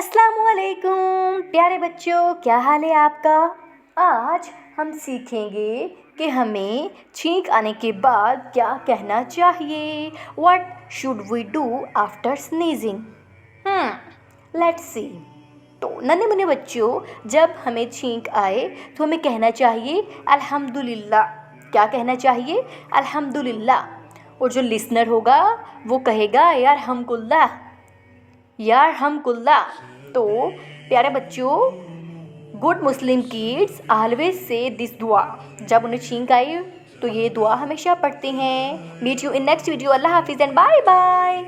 अस्सलामुअलैकुम प्यारे बच्चों, क्या हाल है आपका। आज हम सीखेंगे कि हमें छींक आने के बाद क्या कहना चाहिए। What should we do after sneezing. Let's see. तो नन्हे मुन्ने बच्चों, जब हमें छींक आए तो हमें कहना चाहिए अल्हम्दुलिल्लाह। क्या कहना चाहिए? अल्हम्दुलिल्लाह। और जो लिसनर होगा वो कहेगा यार हमकुल्लाह, यार हमकुल्ला। तो प्यारे बच्चों, good Muslim kids always say this दुआ। जब उन्हें छींक आई तो ये दुआ हमेशा पढ़ते हैं। Meet you in next video. Allah हाफिज़ एंड बाय बाय।